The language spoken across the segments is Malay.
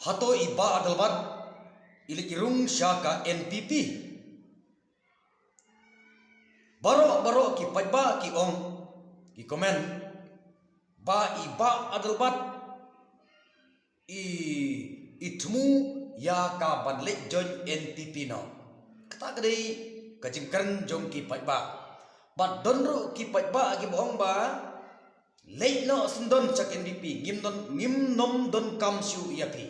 hato iba adalbat ilik irung syaka NPP baro ki pajba ki ong ki komen ba iba adalbat itmu ya ka banlek join NPP no kata kadai kajingkan jong ki pajba ba donro ki pajba ki bohong ba late no sundon chak NPP ngim nom don kam shu yapi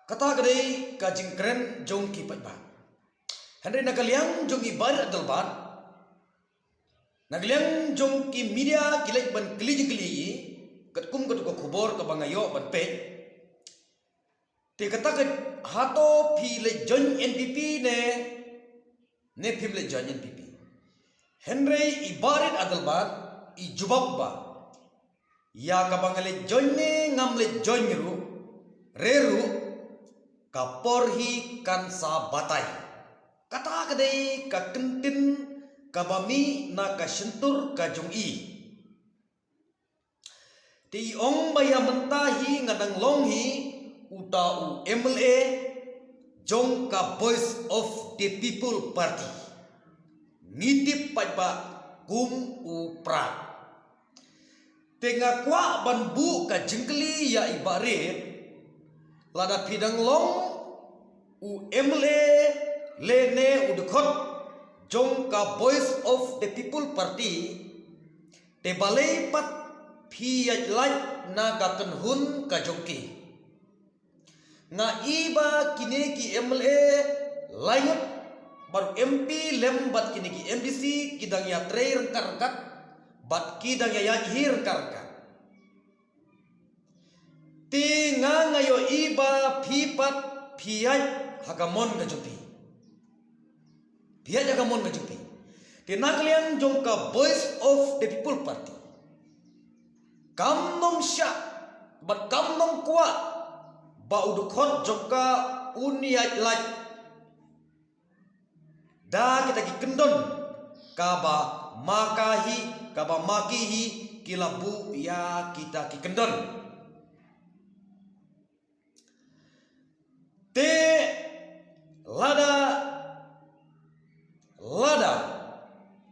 kata kadai kajingkan jong ki pajba Henry nagaliang jong ibar adalbat nagaliang jong ki media kilek ban keli katkum ko khubor ka bangayo ban pe te kata ka hato phi le join NPP ne phim le join NPP Henry ibarit adalbat I jubab ba ya ka bangale join ne ngam le join ru reru ka porhi kan sa batai kata kadai ka kentin kabami na ka sentur ka jong I ti ong baya mentahi ngadang longhi utau MLA jong ka Voice of the People Party ngitip pajba kum upra tenga kwa banbu ka jengkeli ya ibarit lada pidang long MLA lene udkhot jong ka Voice of the People Party te balai pat phi yajlaj na gakan hun ka jongki nga iba kine ki MLA layut baru MP lembat kine ki MDC kidang ya trair karkat bat kidang ya hir karkat ti nga ngayo iba phi pat phi yaj hagamon ka jongki dia jaga mon ngajupi tinaklian jong ka Voice of the People Party kam nong sya bat kam nong kwa ba udukhot jong ka uniat laj da kita ki kendon ka ba makahi ka ba makihi kilabu ya kita ki kendon te lada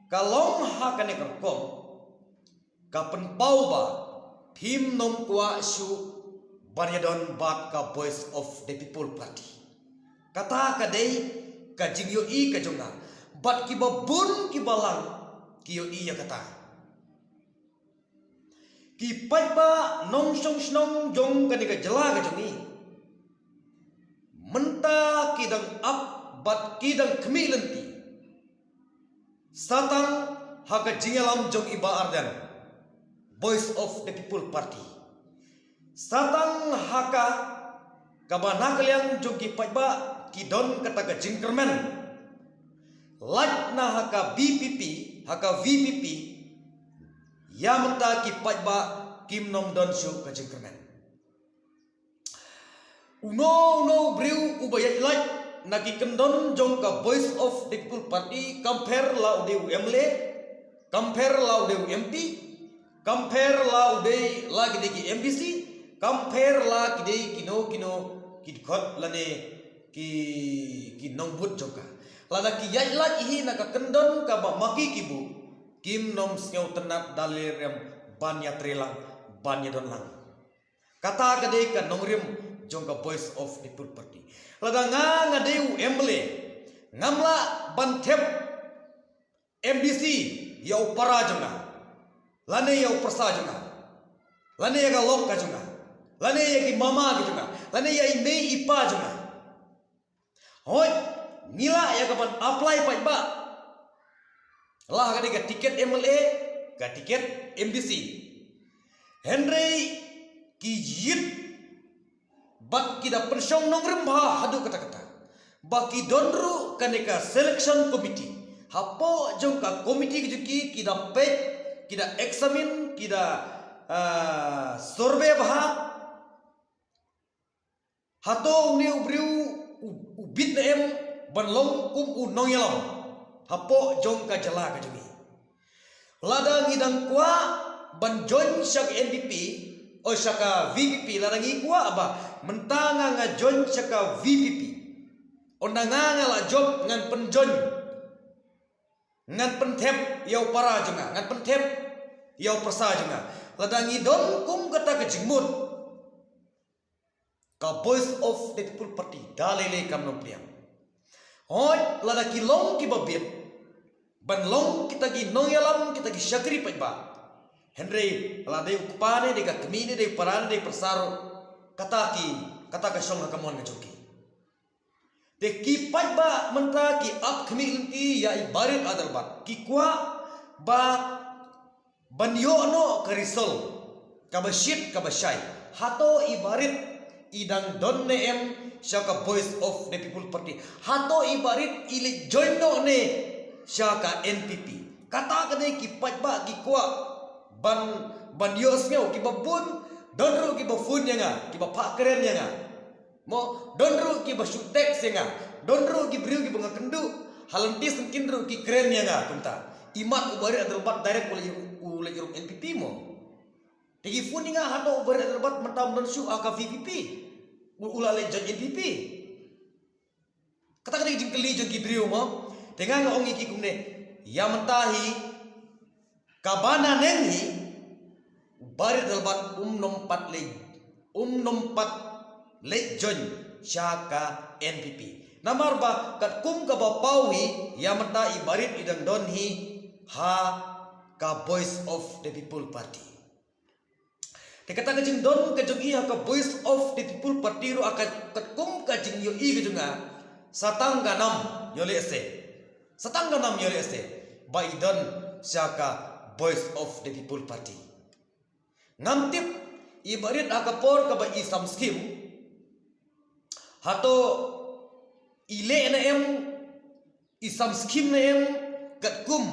kalong hakane kerkom kapen pau ba phim nom kwa shu baryadon bat ka Voice of the People Party kata kadai ka jingyo I ka jonga bat ki babun ki balang ki yo I ya kata ki pajba nong song snong jong kani ka jela ka jongi menta kidang up bat kidang khmilenti satang haka jingelam jong iba ardan Voice of the People Party satang haka kabanakaliang jong ki pajba kidon kata ka jingkermen laj na haka BPP haka VPP yamta ki pajba kimnom don shu ka jingkermen uno briu ubayat laj nagi kendon jong ka Voice of the People Party compare lau de MLA compare lau de MP compare lau de lagi de ki MDC compare la ki de kino kidkhot lane ki nongbut joka lada ki yai la hi na ka kendon ka ba maki kibu kim nom sngeu tenat dalirem banya trelang banya don lang kata kade ka nongrim jong ka Voice of the People Party lada nga deu MLA ngamla bantep MDC yau para jonga lane yau persa jonga lane ya lok ka jonga lane ya ki mama ki jonga lane ya ime ipa jonga hoi nila ya kapan apply pajba lah ka tiket MLA ka tiket MDC Henry ki yit bat kita pensyong nongrim bah hadu kata-kata baki donru kaneka selection committee hapo jong ka committee ki kita pet kita examine kita survey bah hato ni ubriu ubit na em banlong kum unong yalam hapo jong ka jala ka jogi lada ngidang kwa ban join syak NDP o syaka VPP larangi kuwa aba mentanga ngajon syaka VPP ondanga ngala job ngan penjon ngan pentep yau para jenga ngan pentep yau persa jenga ladangi don kum kata kejimut ka voice of the people party dalele kam nompriam hoi ladaki long ki babit ban long kita gi noyalam kita gi syakri pa Henry ladai ukpane de ka kemine de parane de persaro kata ka song hakamon ka joki de ki ba menta ki ap khmi inti ya ibarit adal ba ki kwa ba banyo no karisol kabashit kabashai hato ibarit idang don ne em syaka voice of the people party hato ibarit ili join no ne syaka NPP kata kene ki ba ki kwa ban yos ngau ki babun donru ki bafun nga ki bapak keren nga mo donru ki basutek senga donru ki briu ki bunga kendu halantis kinru ki keren nga kunta imat ubari adalbat direct oleh rum NPP mo tigi fun nga hato ubari adalbat mentam don su aka VPP ulale jon NPP kata kata jingkeli jon ki briu mo dengan ngongi ki kumne ya mentahi kabana nenghi bari dalbat nompat le jon syaka NPP namar ba kat kum ka bapawi yamata ibarit idang donhi ha ka voice of the people party te kata ka jing don ka jogi ha ka voice of the people party ro aka kat kum ka jing yo i ka junga satangga nam yole ese ba idon syaka voice of the people party ngamtip ibarit akapor ka ba isam skim hato ile na em isam skim na em katkum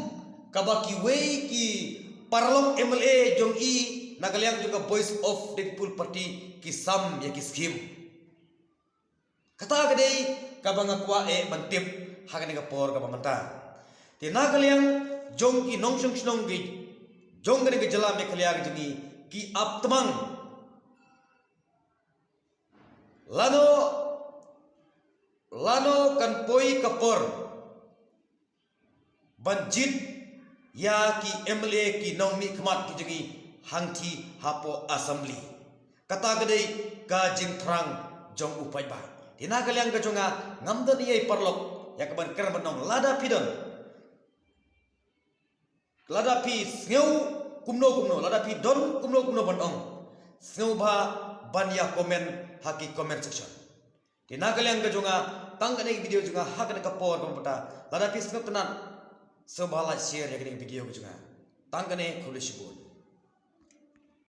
ka ba ki way ki parlok MLA jong i nagaliang juga voice of the people party ki sam ya ki skim kata kadai ka ba ngakwa bantip hakane ka por ka ba manta te nagaliang jong ki nong snong gi jong gani ke jala me khaliya gi ki aptamang lano kan poi kapor banjit ya ki MLA ki nong mi khmat ki gi hangthi hapo assembly kata gade ka jing thrang jong upai ba dina kaliang ka jonga ngamdan ye parlok ya kaban ker benong lada pi sneu kumno lada pi don kumno banong sneu ba ban ya komen haki comment section dina kaliang ka jonga tangane video jonga hakane ka por pata lada pi sneu tenan sebala share ya video jonga tangane khule sibun